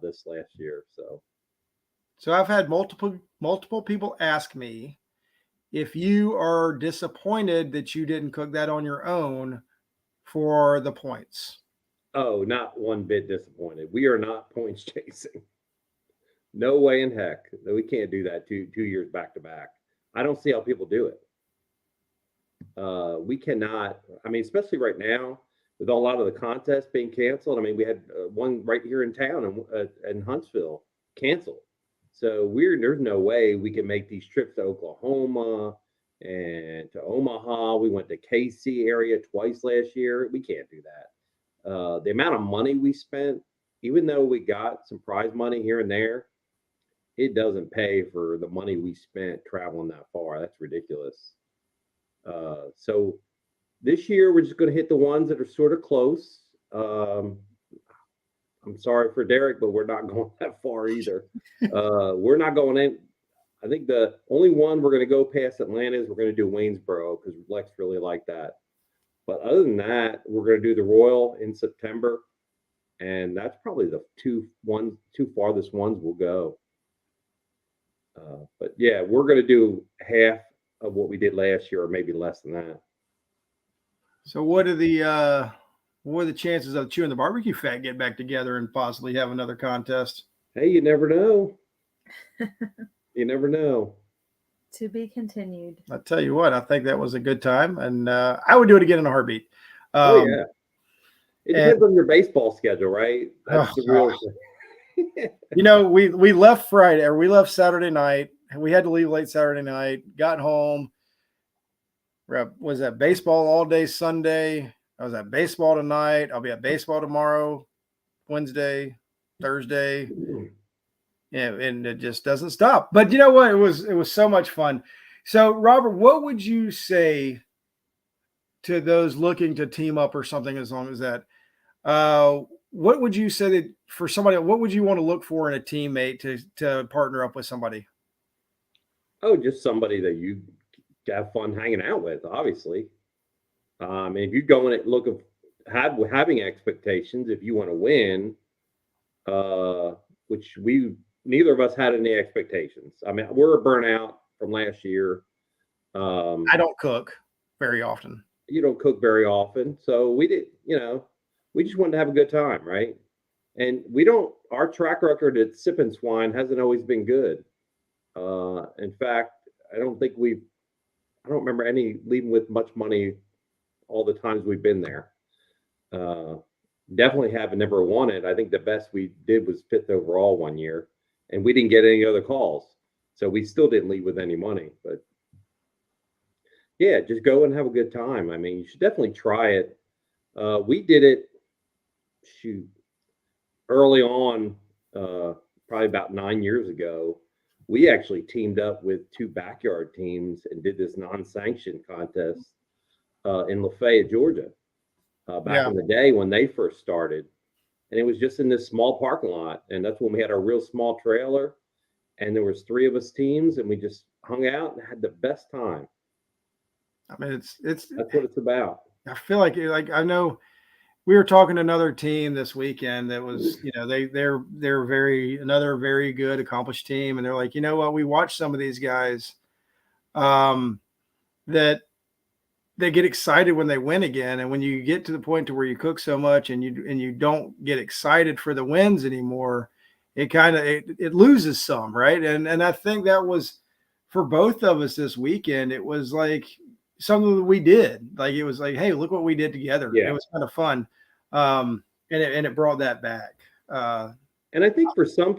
this last year. So I've had multiple people ask me if you are disappointed that you didn't cook that on your own for the points. Oh, not one bit disappointed. We are not points chasing. No way in heck. We can't do that 2 years back to back. I don't see how people do it. We cannot. I mean, especially right now with a lot of the contests being canceled. I mean, we had one right here in town in Huntsville canceled. So there's no way we can make these trips to Oklahoma and to Omaha. We went to KC area twice last year. We can't do that. The amount of money we spent, even though we got some prize money here and there, it doesn't pay for the money we spent traveling that far. That's ridiculous. So this year we're just going to hit the ones that are sort of close. I'm sorry for Derek, but we're not going that far either. We're not going in. I think the only one we're going to go past Atlanta is we're going to do Waynesboro because Lex really liked that. But other than that, we're going to do the Royal in September. And that's probably the two farthest ones we'll go. But yeah, we're going to do half of what we did last year, or maybe less than that. So what are the chances of Chewin the BBQ Fat get back together and possibly have another contest? Hey, you never know. You never know. To be continued. I'll tell you what, I think that was a good time, and I would do it again in a heartbeat. Oh yeah. It depends on your baseball schedule, right? That's the real thing. You know, we left Friday, or we left Saturday night. We had to leave late Saturday night. Got home. Was at baseball all day Sunday. I was at baseball tonight. I'll be at baseball tomorrow, Wednesday, Thursday. Yeah, and it just doesn't stop. But you know what? It was so much fun. So, Robert, what would you say to those looking to team up or something as long as that? What would you say that for somebody, what would you want to look for in a teammate to partner up with somebody? Oh, just somebody that you have fun hanging out with, obviously. And if you're going at having expectations, if you want to win, which neither of us had any expectations. I mean, we're a burnout from last year. I don't cook very often. You don't cook very often, so we just wanted to have a good time, right? And our track record at Sip N Swine hasn't always been good. In fact, I don't remember any leaving with much money all the times we've been there. Definitely have never won it. I think the best we did was 5th overall one year, and we didn't get any other calls. So we still didn't leave with any money, but yeah, just go and have a good time. I mean, you should definitely try it. We did it, early on, probably about 9 years ago. We actually teamed up with 2 backyard teams and did this non-sanctioned contest in Lafayette, Georgia, back in the day when they first started. And it was just in this small parking lot. And that's when we had our real small trailer. And there was 3 of us teams, and we just hung out and had the best time. I mean, that's what it's about. I feel like I know we were talking to another team this weekend that was, they're another very good accomplished team. And they're like, you know what, we watch some of these guys that they get excited when they win again. And when you get to the point to where you cook so much and you don't get excited for the wins anymore, it loses some, right? And I think that was for both of us this weekend. It was like something that we did. Like, it was like, hey, look what we did together. Yeah. It was kind of fun. And it brought that back. And I think for some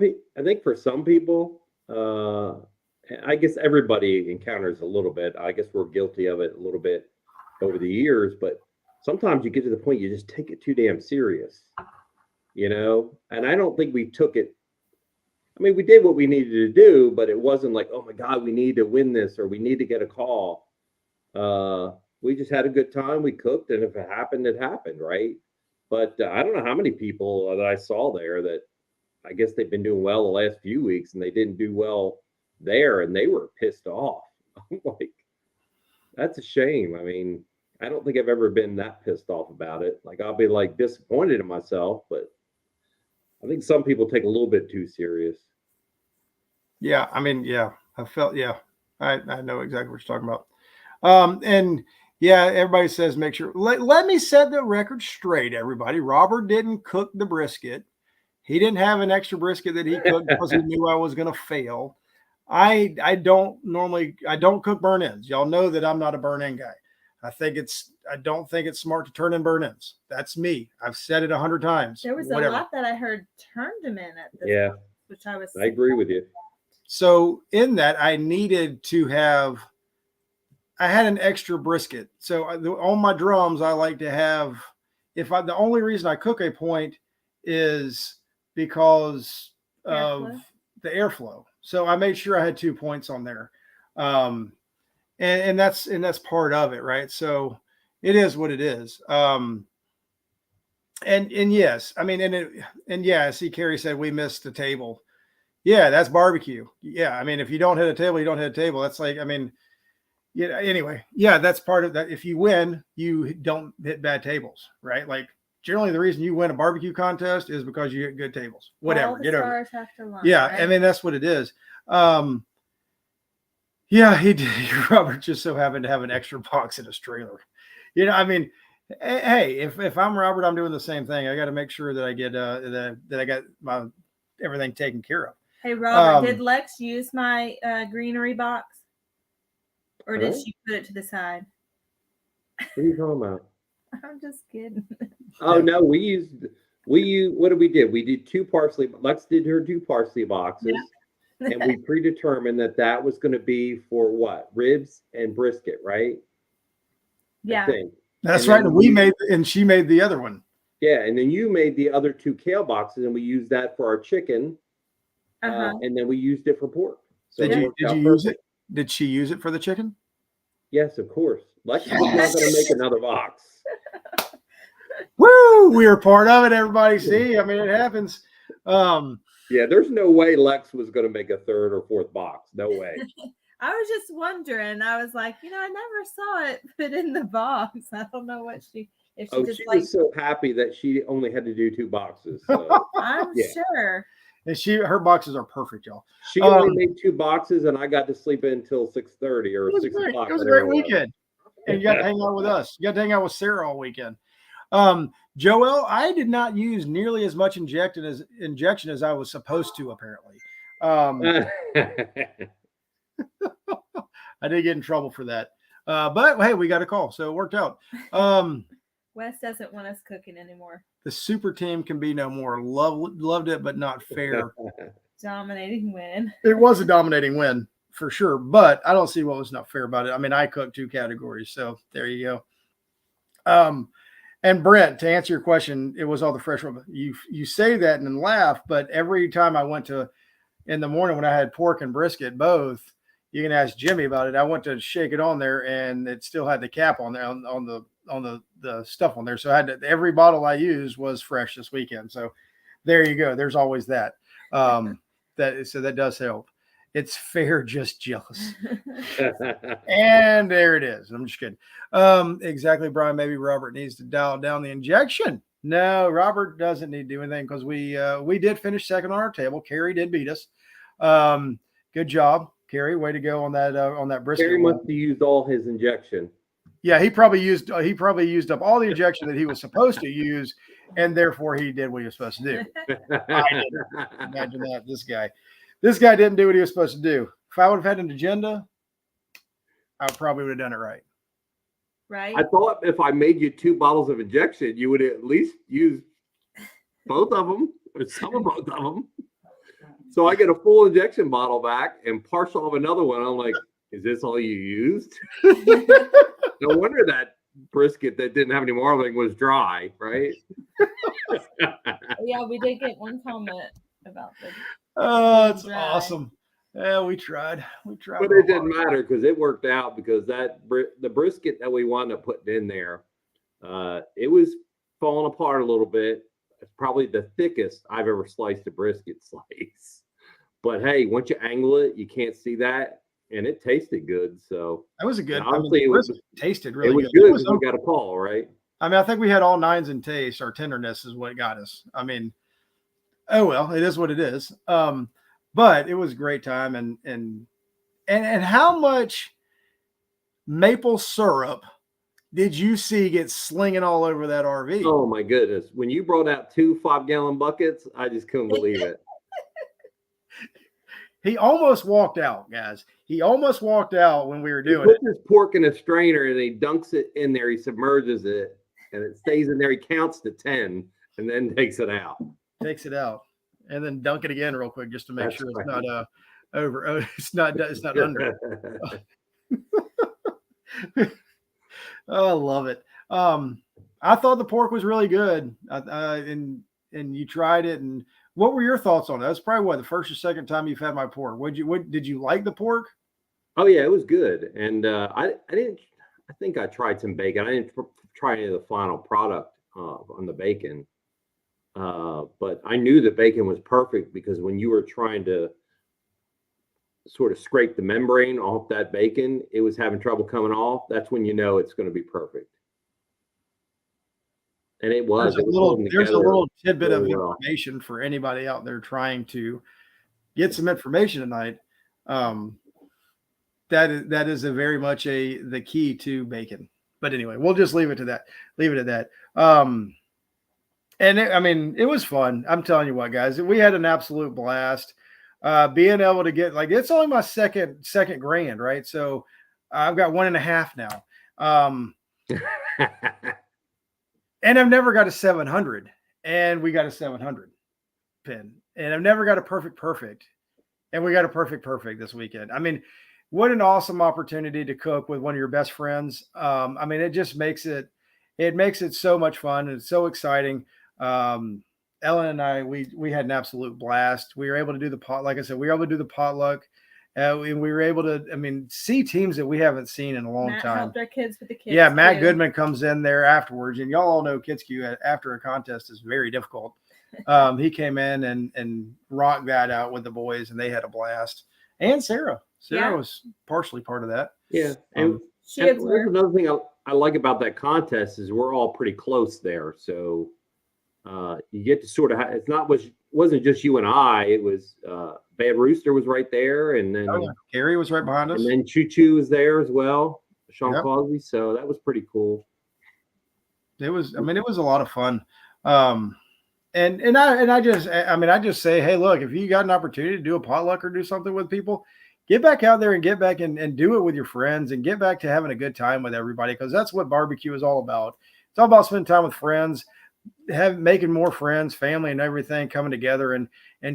people, I guess everybody encounters a little bit. I guess we're guilty of it a little bit over the years, but sometimes you get to the point you just take it too damn serious, and I don't think we took it. I mean, we did what we needed to do, but it wasn't like, oh my God, we need to win this or we need to get a call. We just had a good time. We cooked, and if it happened, it happened, right? But I don't know how many people that I saw there that I guess they've been doing well the last few weeks and they didn't do well there, and they were pissed off. I'm like, that's a shame. I mean, I don't think I've ever been that pissed off about it. Like, I'll be like disappointed in myself, but I think some people take a little bit too serious. Yeah, I mean, I felt, I know exactly what you're talking about. And yeah, everybody says make sure. Let me set the record straight, everybody. Robert didn't cook the brisket. He didn't have an extra brisket that he cooked because he knew I was going to fail. I don't cook burn ends. Y'all know that I'm not a burn end guy. I don't think it's smart to turn in burn ends. That's me. I've said it 100 times. There was a lot that I heard turned them in at this point, which I agree with you. So in that, I had an extra brisket. So on my drums, I like to have, the only reason I cook a point is because of the airflow. So I made sure I had 2 points on there. And that's part of it, right? So it is what it is. And yes, I mean, I see Carrie said we missed the table. Yeah, that's barbecue. Yeah, I mean, if you don't hit a table, you don't hit a table. That's like, I mean, anyway, that's part of that. If you win, you don't hit bad tables, right? Like, generally the reason you win a barbecue contest is because you get good tables. Whatever, get over it. Yeah, right? I mean, that's what it is. Yeah, he did. Robert just so happened to have an extra box in his trailer. I mean, hey, if I'm Robert, I'm doing the same thing. I got to make sure that I get that I got my everything taken care of. Hey, Robert, did Lex use my greenery box, or did she put it to the side? What are you talking about? I'm just kidding. Oh no, we used. What did we do? We did 2 parsley. Lex did her 2 parsley boxes. Yeah. And we predetermined that was going to be for what? Ribs and brisket, right? Yeah. That's right. And she made the other one. Yeah. And then you made the other 2 kale boxes, and we used that for our chicken. And then we used it for pork. So did you use it? Did she use it for the chicken? Yes, of course. Lex was not going to make another box. Woo! We are part of it, everybody. See, I mean, it happens. Yeah, there's no way Lex was going to make a 3rd or 4th box. No way. I was just wondering. I was like, I never saw it put in the box. I don't know what she was so happy that she only had to do 2 boxes. So, I'm sure. And her boxes are perfect, y'all. She only made 2 boxes, and I got to sleep in until 6:30 or It was 6 great. o'clock. It was a whatever great it was. weekend. And you got to hang out with us. You got to hang out with Sarah all weekend. Joel, I did not use nearly as much injection as I was supposed to, apparently. I did get in trouble for that. But hey, we got a call, so it worked out. Wes doesn't want us cooking anymore. The super team can be no more. Loved it, but not fair. Dominating win. It was a dominating win for sure, but I don't see what was not fair about it. I mean, I cooked 2 categories, so there you go. And Brent, to answer your question, it was all the fresh rub. You say that and then laugh, but every time I went to in the morning when I had pork and brisket both, you can ask Jimmy about it. I went to shake it on there, and it still had the cap on there on the stuff on there. So I had every bottle I used was fresh this weekend. So there you go. There's always that. That does help. It's fair, just jealous. And there it is. I'm just kidding. Exactly, Brian. Maybe Robert needs to dial down the injection. No, Robert doesn't need to do anything because we did finish second on our table. Carrie did beat us. Good job, Carrie. Way to go on that brisket. Carrie must have used all his injection. Yeah, he probably used up all the injection that he was supposed to use, and therefore he did what he was supposed to do. I didn't. Imagine that. This guy didn't do what he was supposed to do. If I would have had an agenda, I probably would have done it right. Right. I thought if I made you 2 bottles of injection, you would at least use both of them or some of both of them. So I get a full injection bottle back and partial of another one. I'm like, is this all you used? No wonder that brisket that didn't have any marbling was dry, right? Yeah, we did get one comment about this. Oh, it's awesome. Yeah, we tried. But it didn't matter because it worked out because the brisket that we wound up putting in there, it was falling apart a little bit. It's probably the thickest I've ever sliced a brisket slice. But hey, once you angle it, you can't see that, and it tasted good. So that was a good. Honestly, it tasted really good. It was good. We got a call, right? I mean, I think we had all 9s in taste. Our tenderness is what got us. I mean, oh well, it is what it is. But it was a great time, and how much maple syrup did you see get slinging all over that RV? Oh my goodness! When you brought out 2 5-gallon buckets, I just couldn't believe it. He almost walked out, guys. He almost walked out when we were doing it. He puts his pork in a strainer and he dunks it in there. He submerges it, and it stays in there. He counts to 10 and then takes it out. And then dunk it again real quick just to make sure it's not over. Oh, it's not under. Oh, I love it. I thought the pork was really good. And you tried it. And what were your thoughts on it? That's probably the first or second time you've had my pork. Did you like the pork? Oh yeah, it was good. And I think I tried some bacon. I didn't try any of the final product on the bacon. But I knew the bacon was perfect because when you were trying to sort of scrape the membrane off that bacon, it was having trouble coming off. That's when you know it's going to be perfect. And it was. There's a little tidbit of information for anybody out there trying to get some information tonight. That is a very much the key to bacon. But anyway, we'll just leave it at that. And it was fun. I'm telling you what, guys, we had an absolute blast. Being able to get it's only my second grand, right? So I've got 1.5 now. And I've never got a 700, and we got a 700 pin, and I've never got a perfect, and we got a perfect this weekend. I mean, what an awesome opportunity to cook with one of your best friends. It just makes it so much fun and it's so exciting. Ellen and I, we had an absolute blast. We were able to do the potluck. And we were able to, see teams that we haven't seen in a long time. Helped our kids with the kids. Yeah, Matt Goodman comes in there afterwards, and y'all all know Kids Q after a contest is very difficult. He came in and rocked that out with the boys, and they had a blast. And Sarah was partially part of that. Yeah, and there's another thing I like about that contest is we're all pretty close there, so you get to sort of it's not wasn't just you and I. It was Bad Rooster was right there, and then Gary was right behind us. and then Choo Choo was there as well, Sean Yep. Cosby. So that was pretty cool. It was, I mean, it was a lot of fun. And I just say, hey, look, if you got an opportunity to do a potluck or do something with people, get back out there and get back and do it with your friends and get back to having a good time with everybody, because that's what barbecue is all about. It's all about spending time with friends, making more friends, family, and everything coming together and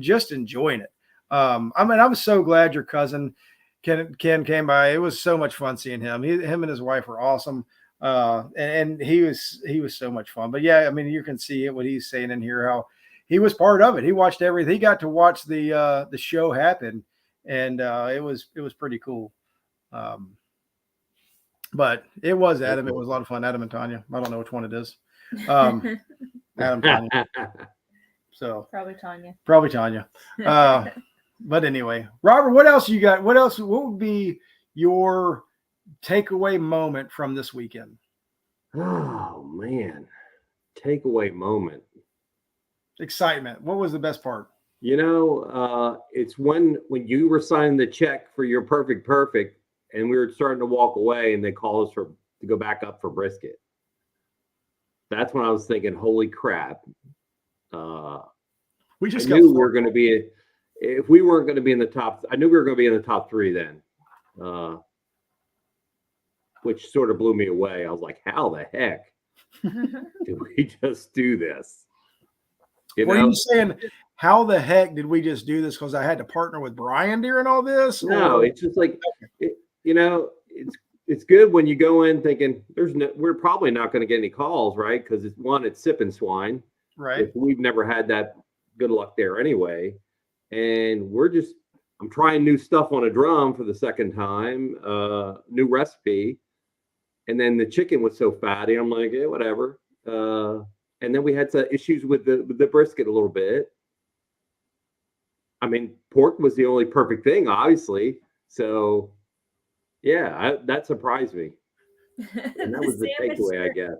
just enjoying it. I mean, I was so glad your cousin Ken came by. It was so much fun seeing him. Him and his wife were awesome. And he was so much fun. But yeah, I mean, you can see it, what he's saying in here, how he was part of it. He watched everything. He got to watch the show happen, and it was pretty cool. But it was Adam. It was a lot of fun. Adam and Tanya. I don't know which one it is. Adam, Tanya. So Probably Tanya. But anyway, Robert, what else you got? What would be your takeaway moment from this weekend? Oh man, takeaway moment. Excitement. What was the best part? It's when you were signing the check for your perfect, and we were starting to walk away, and they called us to go back up for brisket. That's when I was thinking, holy crap. We just knew we were going to be, if we weren't going to be in the top, I knew we were going to be in the top 3 then, which sort of blew me away. I was like, how the heck did we just do this? Were you saying, how the heck did we just do this because I had to partner with Brian during all this? No, it's just like, it's good when you go in thinking we're probably not going to get any calls, right? Because it's Sip N Swine. Right. We've never had that good luck there anyway. And I'm trying new stuff on a drum for the second time, new recipe. And then the chicken was so fatty. I'm like, yeah, whatever. And then we had some issues with the brisket a little bit. I mean, pork was the only perfect thing, obviously. So, yeah, that surprised me. And that was the takeaway, I guess.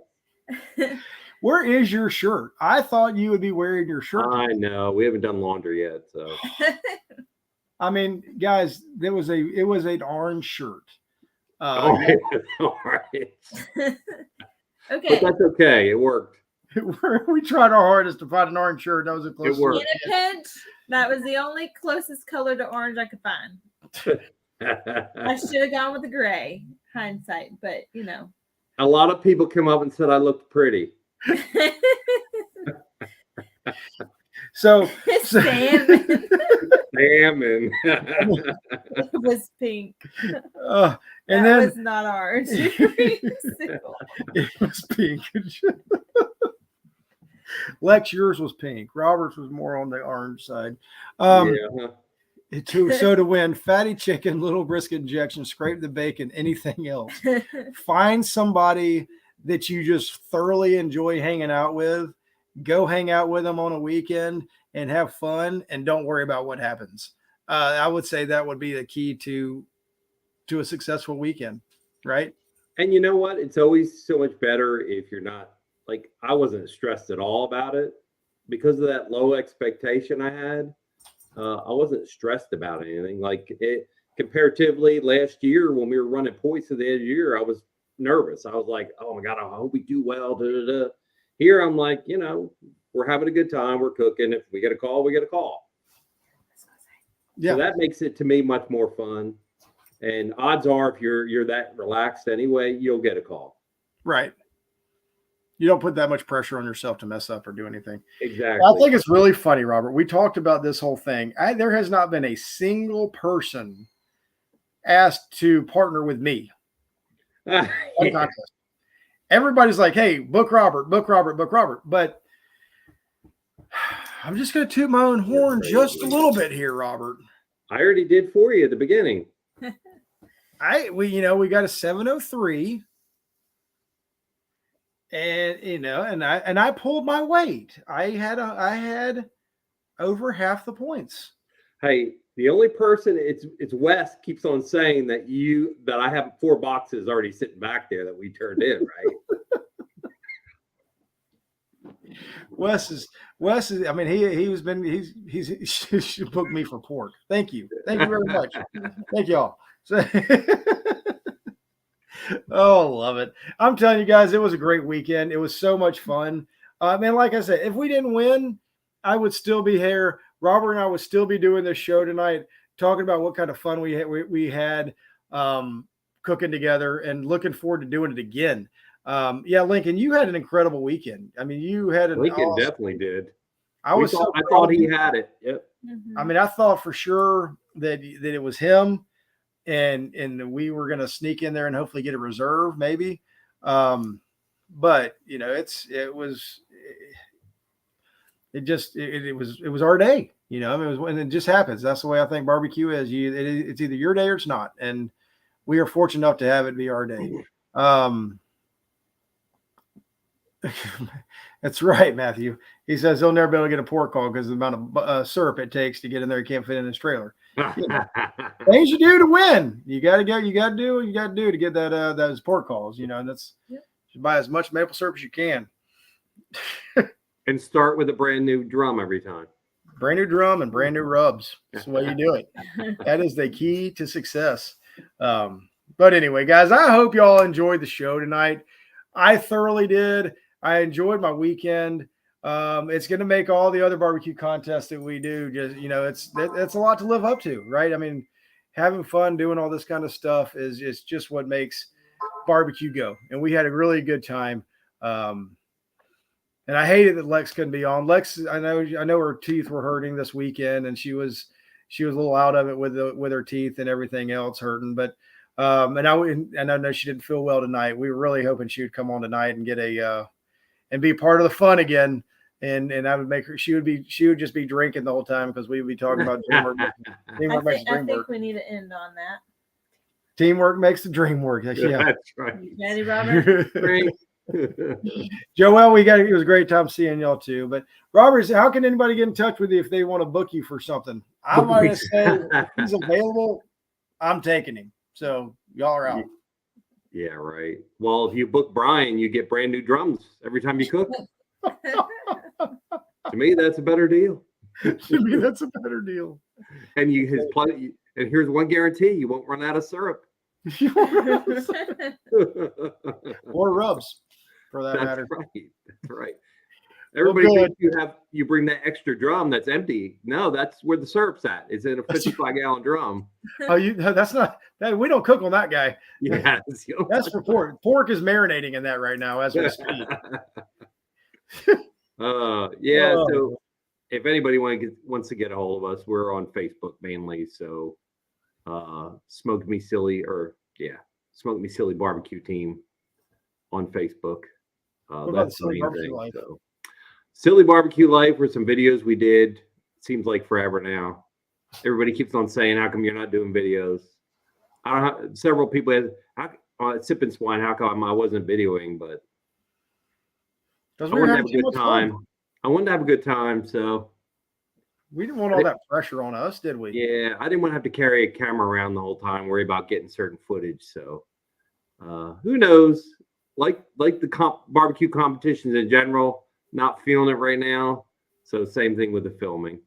Where is your shirt? I thought you would be wearing your shirt. I know. We haven't done laundry yet, so. I mean, guys, it was an orange shirt. All right. Okay. But that's okay. It worked. We tried our hardest to find an orange shirt. That was a close. It worked. In a pinch, that was the only closest color to orange I could find. I should have gone with the gray, hindsight, but A lot of people came up and said I looked pretty. So salmon. Salmon. It was pink. And that then was not ours. it was pink. Lex, yours was pink. Robert's was more on the orange side. Yeah. So to win, fatty chicken, little brisket injection, scrape the bacon, anything else. Find somebody that you just thoroughly enjoy hanging out with. Go hang out with them on a weekend and have fun, and don't worry about what happens. I would say that would be the key to a successful weekend, right? And you know what? It's always so much better if you're not, like, I wasn't stressed at all about it because of that low expectation I had. I wasn't stressed about anything. Like, it comparatively last year when we were running points at the end of the year, I was nervous. I was like, oh my God, I hope we do well. Da, da, da. Here I'm like, we're having a good time. We're cooking. If we get a call, we get a call. Yeah. So that makes it to me much more fun. And odds are, if you're that relaxed anyway, you'll get a call. Right. You don't put that much pressure on yourself to mess up or do anything. Exactly. I think it's really funny, Robert. We talked about this whole thing. There has not been a single person asked to partner with me. Everybody's like, hey, book Robert. But I'm just going to toot my own horn just a little bit here, Robert. I already did for you at the beginning. We got a 703. And I pulled my weight. I had over half the points. Hey, the only person it's Wes keeps on saying that I have 4 boxes already sitting back there that we turned in, right? Wes is. I mean, he's booked me for pork. Thank you very much. Thank y'all. So, oh, love it. I'm telling you guys, it was a great weekend. It was so much fun. Man, like I said, if we didn't win, I would still be here. Robert and I would still be doing this show tonight, talking about what kind of fun we had cooking together, and looking forward to doing it again. Yeah, Lincoln, you had an incredible weekend. I mean, you had an Lincoln awesome, definitely did. I thought he had it. Yep. Mhm. I mean, I thought for sure that it was him, and we were going to sneak in there and hopefully get a reserve, maybe. But you know, it was our day. You know, I mean, and it just happens. That's the way I think barbecue is. It's either your day or it's not, and we are fortunate enough to have it be our day. That's right, Matthew. He says he'll never be able to get a pork call because of the amount of syrup it takes to get in there. He can't fit in his trailer. You know, things you do to win. You got to go. You got to do what you got to do to get those pork calls. You know, and that's you buy as much maple syrup as you can. And start with a brand new drum every time. Brand new drum and brand new rubs. That's the way you do it. That is the key to success. But anyway, guys, I hope y'all enjoyed the show tonight. I thoroughly did. I enjoyed my weekend. It's going to make all the other barbecue contests that we do just, you know, it's a lot to live up to, right? I mean, having fun doing all this kind of stuff is just what makes barbecue go. And we had a really good time. And I hated that Lex couldn't be on. Lex, I know her teeth were hurting this weekend, and she was a little out of it with her teeth and everything else hurting. But and I know she didn't feel well tonight. We were really hoping she would come on tonight and get and be part of the fun again. And I would make her. She would just be drinking the whole time because we would be talking about teamwork. Teamwork makes the I dream think work. we need to end on that. Teamwork makes the dream work. Yeah. That's right. You ready, Robert? Great. Joel, it was a great time seeing y'all too. But Robert, how can anybody get in touch with you if they want to book you for something? I'm going to say if he's available, I'm taking him. So y'all are out. Yeah, right. Well, if you book Brian, you get brand new drums every time you cook. To me, that's a better deal. To me, that's a better deal. And and here's one guarantee: you won't run out of syrup. Or rubs, for that matter. Right. That's right. Everybody Well, thinks you bring that extra drum that's empty. No, that's where the syrup's at. It's in a 55-gallon drum. Oh, that's not that. We don't cook on that guy. Yes, That's for pork. Pork is marinating in that right now as we speak. So if anybody wants to get a hold of us, we're on Facebook mainly. So Smoke Me Silly Barbecue Team on Facebook. That's the main thing. So Silly Barbecue Life were some videos we did. Seems like forever now. Everybody keeps on saying, how come you're not doing videos? I don't know. Several people Sip N Swine, how come I wasn't videoing, but I wanted to have a good time. I wanted to have a good time, so we didn't want all that pressure on us, did we? Yeah, I didn't want to have to carry a camera around the whole time, worry about getting certain footage. So who knows? Like the barbecue competitions in general, not feeling it right now. So same thing with the filming.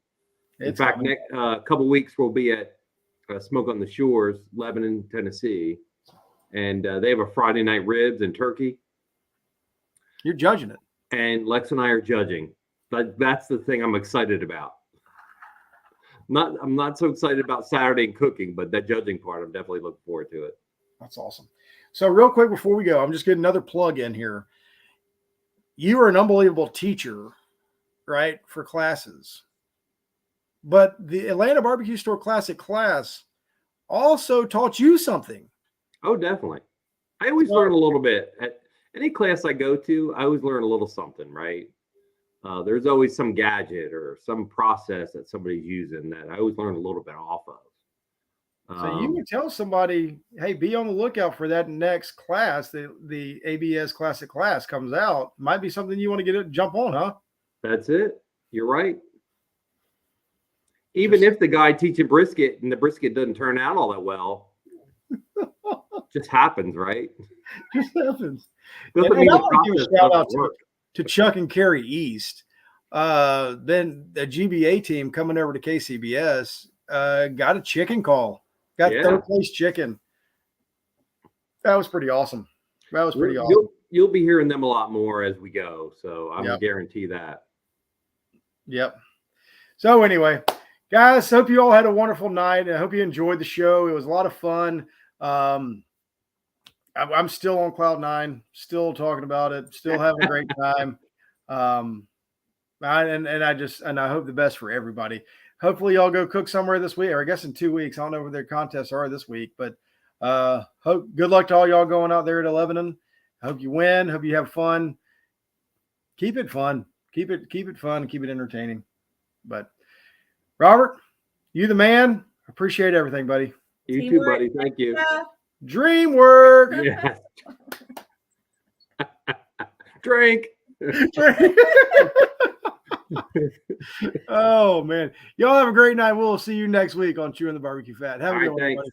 In fact, next couple weeks we'll be at Smoke on the Shores, Lebanon, Tennessee, and they have a Friday night ribs and turkey. You're judging it. And Lex and I are judging. That's the thing I'm excited about. I'm not so excited about Saturday and cooking, but that judging part, I'm definitely looking forward to it. That's awesome. So real quick before we go, I'm just getting another plug in here. You are an unbelievable teacher, right, for classes. But the Atlanta Barbecue Store Classic class also taught you something. Oh, definitely. I always learn a little bit. At any class I go to, I always learn a little something, right? There's always some gadget or some process that somebody's using that I always learn a little bit off of. So you can tell somebody, hey, be on the lookout for that next class. The ABS Classic class comes out. Might be something you want to jump on, huh? That's it. You're right. Even if the guy teaching brisket and the brisket doesn't turn out all that well, just happens, right? Just happens. Doesn't mean the process doesn't work. to Chuck and Carrie East. Then the GBA team coming over to KCBS got a chicken call. Got third place chicken. That was pretty awesome. That was pretty awesome. You'll be hearing them a lot more as we go. So I'm guarantee that. Yep. So anyway, guys, hope you all had a wonderful night. I hope you enjoyed the show. It was a lot of fun. I'm still on cloud 9, still talking about it, still having a great time. I hope the best for everybody. Hopefully y'all go cook somewhere this week, or I guess in 2 weeks. I don't know where their contests are this week, but good luck to all y'all going out there at Lebanon. Hope you win. Hope you have fun. Keep it fun. Keep it fun. Keep it entertaining. But Robert, you the man. Appreciate everything, buddy. You too, buddy. Thank you. Dream work. Yeah. Drink. Oh man, y'all have a great night. We'll see you next week on Chewin the BBQ Fat. Have a good one, everybody.